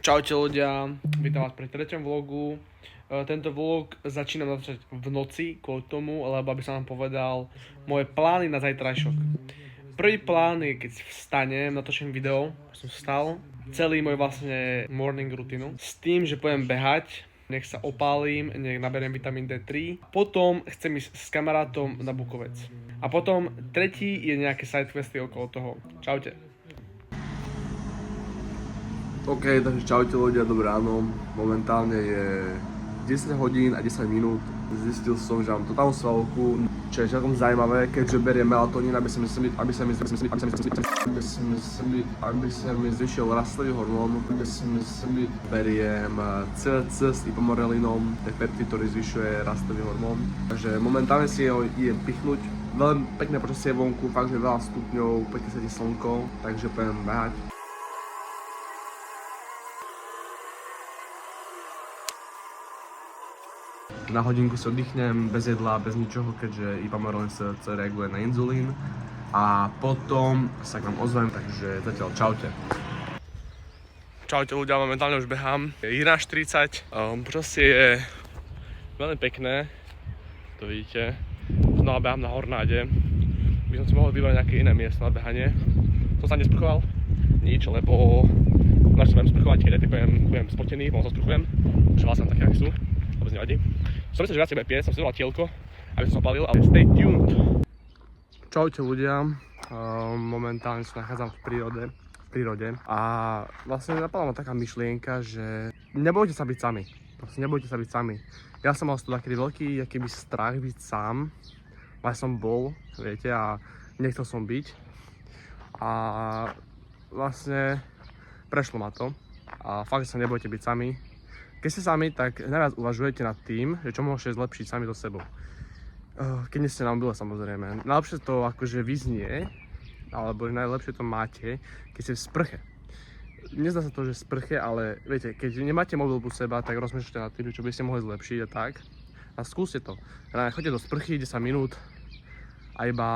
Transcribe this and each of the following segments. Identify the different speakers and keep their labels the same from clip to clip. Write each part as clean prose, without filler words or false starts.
Speaker 1: Čaute ľudia, vítam vás pri treťom vlogu. Tento vlog začínam natáčať v noci kvôli tomu, lebo aby som vám povedal moje plány na zajtrajšok. Prvý plán je, keď vstanem, natočím video, som vstal, celý môj vlastne morning rutinu, s tým, že pôjdem behať, nech sa opálim, nech naberiem vitamín D3. Potom chcem ísť s kamarátom na Bukovec. A potom tretí je nejaké sidequesty okolo toho. Čaute.
Speaker 2: OK, takže čaute ľudia, dobré ráno. Momentálne je 10 hodín a 10 minút. Zistil som, že mám totálnu svalovku, čo je celkom zaujímavé, keďže beriem melatonín, aby sa mi zvyšil rastový hormón, beriem CC s ipamorelinom, to je peptid, ktorý zvyšuje rastový hormón. Takže momentálne si ho idem pichnúť. Veľmi pekné počasie vonku, fakt, že veľa stupňov, pekne svieti slnko, takže pôjdem behať. Na hodinku si oddychnem, bez jedla, bez ničoho, keďže ipamorelin sa reaguje na inzulín. A potom sa k vám ozvem, takže zatiaľ čaute.
Speaker 1: Čaute ľudia, momentálne už behám. Je 11:40. Počasie je veľmi pekné, to vidíte. Znova behám na Hornáde. By som si mohol vybrať nejaké iné miesto na behanie. Som sa nesprchoval? Nič, lebo až sa budem sprchovať, keď budem spotený, potom sa sprchujem. Že vlastne také, ak sú. Vôbec nevadí. Som myslel, že viacej bude piesť, som si dal tielko, aby som sa opalil, ale stay tuned. Čaute ľudia, momentálne sa nachádzam v prírode a vlastne napadla ma taká myšlienka, že nebojte sa byť sami. Proste nebojte sa byť sami. Ja som mal z toho taký veľký akýby strach byť sám, ale som bol, viete, a nechcel som byť. A vlastne prešlo ma to a fakt sa nebojte byť sami. Keď ste sami, tak najviac uvažujete nad tým, že čo môžete zlepšiť sami do sebou. Keď nie ste na mobile, samozrejme. Najlepšie to akože vyznie, alebo najlepšie to máte, keď ste v sprche. Nezdá sa to, že v sprche, ale viete, keď nemáte mobil u seba, tak rozmýšľate nad tým, čo by ste mohli zlepšiť a tak. A skúste to. Choďte do sprchy, 10 minút a iba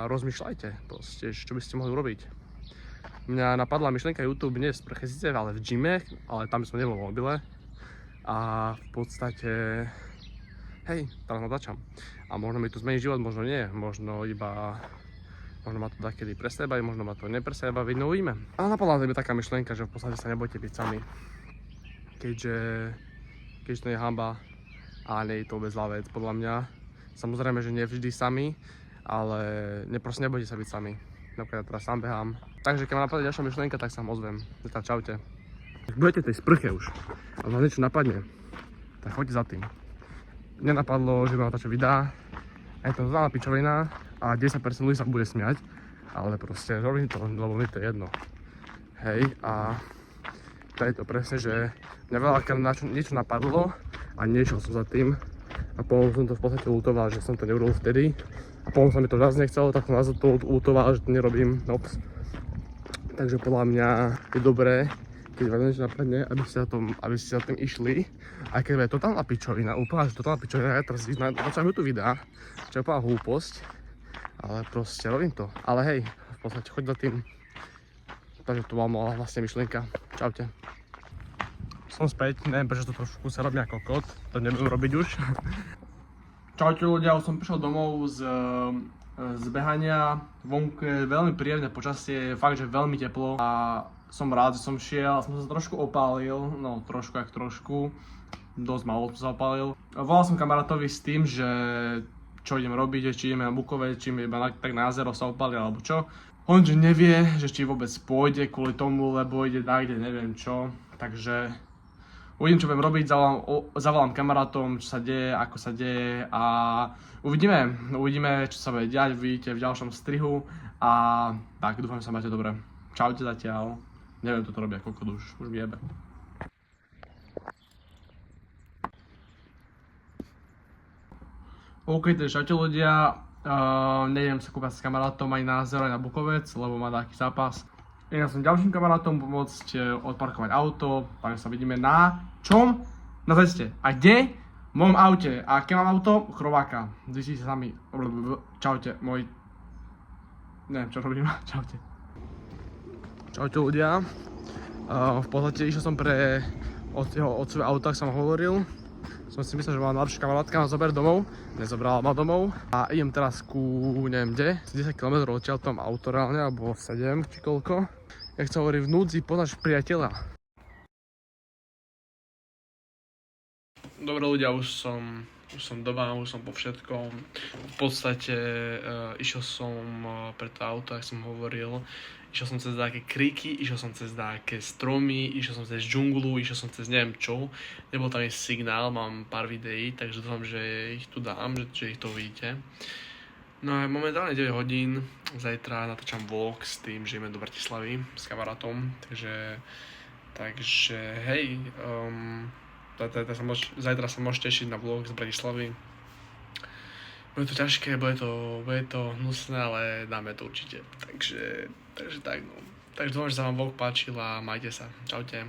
Speaker 1: rozmýšľajte, proste, čo by ste mohli urobiť. Mňa napadla myšlienka YouTube, nie v sprche síce, ale v gyme, ale tam som nebol v mobile. A v podstate, hej, teraz natáčam. A možno mi to zmení život, možno nie, možno ma to takedy preseba, možno ma to nepreseba, no uvidíme. Ale napadla mi taká myšlienka, že v podstate sa nebojte byť sami. Keďže to je hanba a nie je to vôbec zlá vec, podľa mňa. Samozrejme, že nie vždy sami, ale proste nebojte sa byť sami. Napríklad teraz sám behám. Takže keď ma napadne ďalšia myšlienka, tak sa vám ozvem. Čaute. Ak budete v tej sprche už a vám niečo napadne, tak choďte za tým. Mne napadlo, že budem natáčať videá, je to známa pičovina a 10% ľudí sa bude smiať, ale proste robím to, lebo mi to je jedno. Hej, a to je to presne, že mňa veľakrát niečo napadlo a nešiel som za tým a potom som to v podstate ľutoval, že som to neurobil vtedy a potom sa mi to zase nechcelo, tak som zase to ľutoval, že to nerobím, ops. Takže podľa mňa je dobré, keď vás niečo napadne, aby ste za tým išli, aj keď je totálna pičovina, úplná totálna pičovina, ja teraz natáčam YouTube videá, čo je úplná hlúposť, ale proste robím to. Ale hej, v podstate choď za tým, takže to bola vlastne myšlienka. Čaute. Som späť, neviem prečo to trošku sa robí ako kot, to nebudem robiť už. Čaute ľudia, už som prišiel domov z behania, vonku je veľmi príjemné počasie, je fakt, že veľmi teplo a som rád, že som šiel, som sa trošku opálil, no trošku, dosť málo som sa opálil. Volal som kamarátovi s tým, že čo idem robiť, či ideme na Bukovec, či iba tak na jazero sa opáliť alebo čo. On že nevie, že či vôbec pôjde kvôli tomu, lebo ide kde neviem čo, takže uvidím, čo budem robiť, zavolám kamarátom, čo sa deje, ako sa deje a uvidíme, čo sa bude diať, vidíte v ďalšom strihu a tak, dúfam, že sa máte dobre. Čaute zatiaľ. Neviem toto robiť ako kokot, už mi jebe. OK, takže čaute ľudia. Nejdem sa kúpať s kamarátom aj na jazero, aj na Bukovec, lebo má taký zápas. Ja som ďalším kamarátom pomôcť odparkovať auto, takže sa vidíme na čom? Na ceste. A kde? V mojom aute. A aké mám auto? Chrováka. Zistite sami. Čaute, môj... Neviem, čo robím. Čaute. Čaute ľudia. V podstate išiel som od jeho otcové auta, ak som hovoril. Som si myslel, že má najlepšia kamarátka, ma zober domov. Nezobrala ma domov. A idem teraz neviem kde, 10 km odtiaľ tam auto reálne, alebo 7 či koľko. Jak sa hovorí, v núdzi poznáš priateľa. Dobre ľudia, už som doma, už som po všetkom. V podstate išiel som pre to auto, ako som hovoril. Išiel som cez nejaké kriky, išiel som cez nejaké stromy, išiel som cez džunglu, išiel som cez neviem čo. Nebol tam aj signál, mám pár videí, takže dúfam, že ich tu dám, že ich to uvidíte. No a momentálne 9 hodín, zajtra natáčam vlog s tým, že ideme do Bratislavy s kamarátom, takže hej, zajtra sa môžete tešiť na vlog z Bratislavy. Bude to ťažké, bude to hnusné, ale dáme to určite. Takže tak no. Takže dúfam, že sa vám vlog páčil a majte sa. Čaute.